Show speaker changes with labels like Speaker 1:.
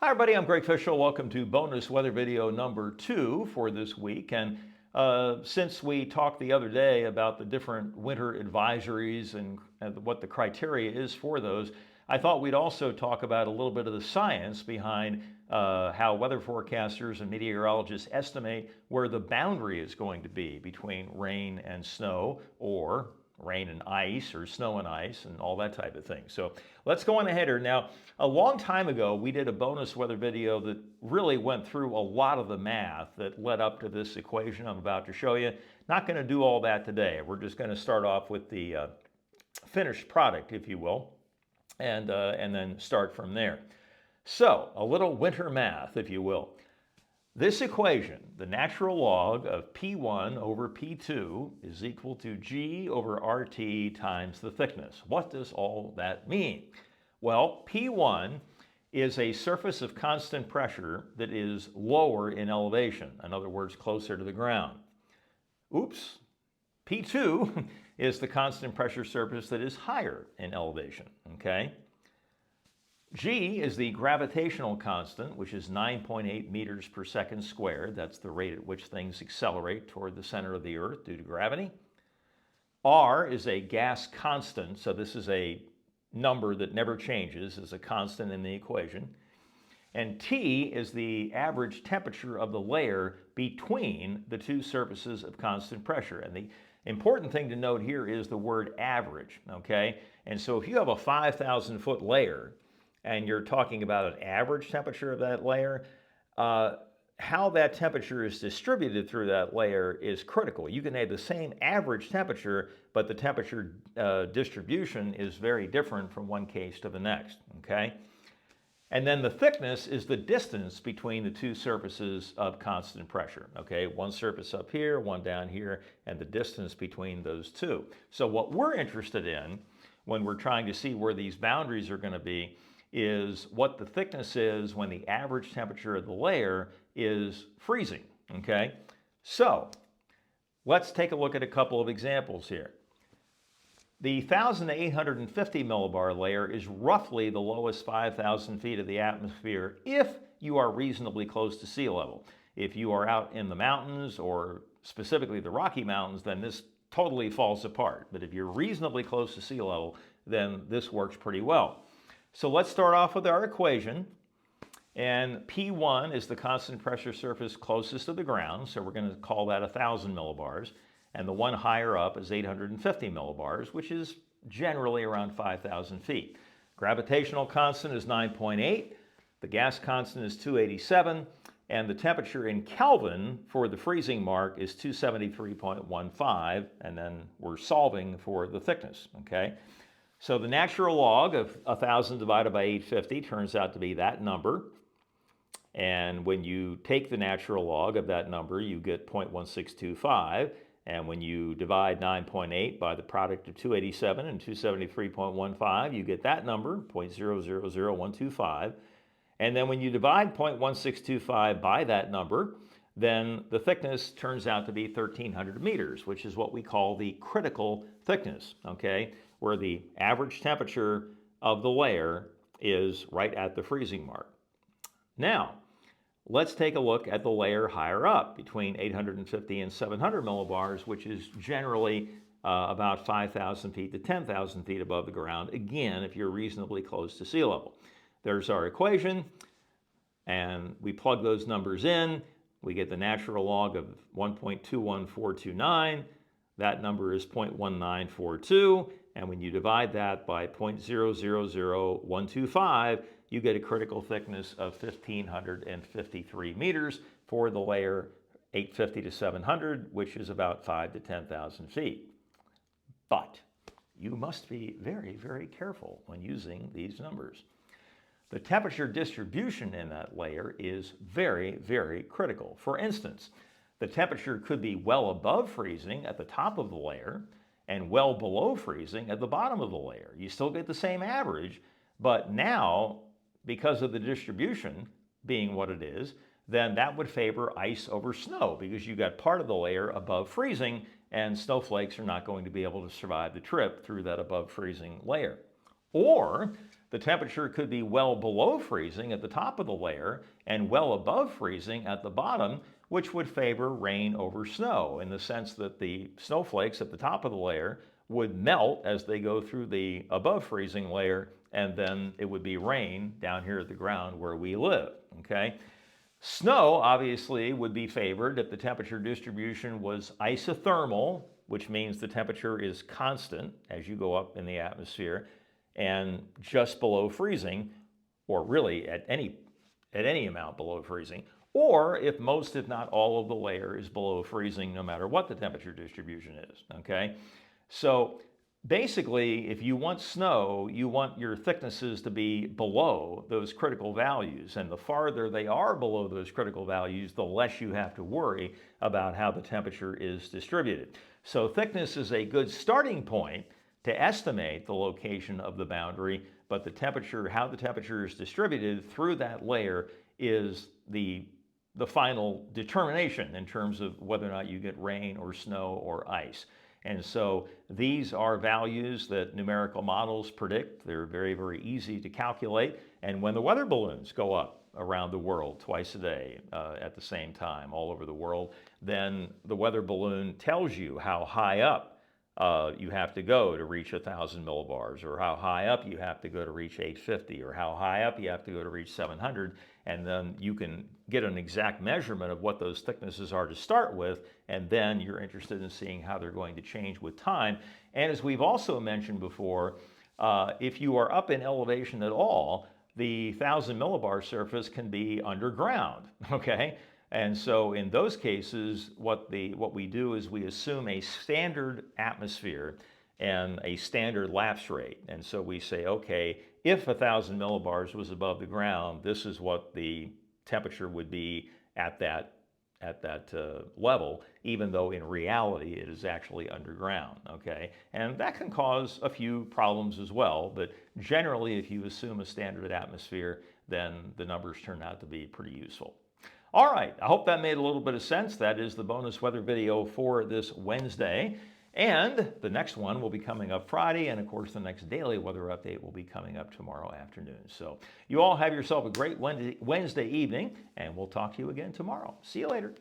Speaker 1: Hi everybody, I'm Greg Fishel. Welcome to bonus weather video number 2 for this week. And since we talked the other day about the different winter advisories and what the criteria is for those, I thought we'd also talk about a little bit of the science behind how weather forecasters and meteorologists estimate where the boundary is going to be between rain and snow, or rain and ice, or snow and ice, and all that type of thing. So let's go on ahead here. Now, a long time ago, we did a bonus weather video that really went through a lot of the math that led up to this equation I'm about to show you. Not going to do all that today. We're just going to start off with the finished product, if you will, and then start from there. So, a little winter math, if you will. This equation, the natural log of P1 over P2 is equal to G over RT times the thickness. What does all that mean? Well, P1 is a surface of constant pressure that is lower in elevation, in other words, closer to the ground. Oops. P2 is the constant pressure surface that is higher in elevation, okay? G is the gravitational constant, which is 9.8 meters per second squared. That's the rate at which things accelerate toward the center of the Earth due to gravity. R is a gas constant, so this is a number that never changes, is a constant in the equation. And T is the average temperature of the layer between the two surfaces of constant pressure. And the important thing to note here is the word average, okay? And so if you have a 5,000 foot layer, and you're talking about an average temperature of that layer, how that temperature is distributed through that layer is critical. You can have the same average temperature, but the temperature distribution is very different from one case to the next, okay? And then the thickness is the distance between the two surfaces of constant pressure, okay? One surface up here, one down here, and the distance between those two. So what we're interested in when we're trying to see where these boundaries are going to be is what the thickness is when the average temperature of the layer is freezing, okay? So let's take a look at a couple of examples here. The 1,850 millibar layer is roughly the lowest 5,000 feet of the atmosphere if you are reasonably close to sea level. If you are out in the mountains, or specifically the Rocky Mountains, then this totally falls apart. But if you're reasonably close to sea level, then this works pretty well. So let's start off with our equation, and P1 is the constant pressure surface closest to the ground, so we're going to call that 1,000 millibars, and the one higher up is 850 millibars, which is generally around 5,000 feet. Gravitational constant is 9.8, the gas constant is 287, and the temperature in Kelvin for the freezing mark is 273.15, and then we're solving for the thickness, okay? So the natural log of 1,000 divided by 850 turns out to be that number. And when you take the natural log of that number, you get 0.1625. And when you divide 9.8 by the product of 287 and 273.15, you get that number, 0.000125. And then when you divide 0.1625 by that number, then the thickness turns out to be 1,300 meters, which is what we call the critical thickness, okay? Where the average temperature of the layer is right at the freezing mark. Now, let's take a look at the layer higher up, between 850 and 700 millibars, which is generally about 5,000 feet to 10,000 feet above the ground, again, if you're reasonably close to sea level. There's our equation, and we plug those numbers in. We get the natural log of 1.21429. That number is 0.1942. And when you divide that by 0.000125, you get a critical thickness of 1,553 meters for the layer 850 to 700, which is about 5,000 to 10,000 feet. But you must be very, very careful when using these numbers. The temperature distribution in that layer is very, very critical. For instance, the temperature could be well above freezing at the top of the layer and well below freezing at the bottom of the layer. You still get the same average, but now, because of the distribution being what it is, then that would favor ice over snow, because you got part of the layer above freezing, and snowflakes are not going to be able to survive the trip through that above freezing layer. Or the temperature could be well below freezing at the top of the layer and well above freezing at the bottom, which would favor rain over snow in the sense that the snowflakes at the top of the layer would melt as they go through the above freezing layer, and then it would be rain down here at the ground where we live, okay? Snow obviously would be favored if the temperature distribution was isothermal, which means the temperature is constant as you go up in the atmosphere and just below freezing, or really at any amount below freezing, or if most, if not all of the layer is below freezing, no matter what the temperature distribution is, okay? So basically, if you want snow, you want your thicknesses to be below those critical values. And the farther they are below those critical values, the less you have to worry about how the temperature is distributed. So thickness is a good starting point to estimate the location of the boundary, but the temperature, how the temperature is distributed through that layer is the final determination in terms of whether or not you get rain or snow or ice. And so these are values that numerical models predict. They're very, very easy to calculate. And when the weather balloons go up around the world twice a day at the same time all over the world, then the weather balloon tells you how high up you have to go to reach 1,000 millibars, or how high up you have to go to reach 850, or how high up you have to go to reach 700, and then you can get an exact measurement of what those thicknesses are to start with, and then you're interested in seeing how they're going to change with time. And as we've also mentioned before, if you are up in elevation at all, the 1,000 millibar surface can be underground, okay? And so in those cases, what we do is we assume a standard atmosphere and a standard lapse rate. And so we say, okay, if 1,000 millibars was above the ground, this is what the temperature would be at that level, even though in reality it is actually underground, okay? And that can cause a few problems as well, but generally if you assume a standard atmosphere, then the numbers turn out to be pretty useful. All right, I hope that made a little bit of sense. That is the bonus weather video for this Wednesday. And the next one will be coming up Friday, and of course the next daily weather update will be coming up tomorrow afternoon. So you all have yourself a great Wednesday evening, and we'll talk to you again tomorrow. See you later.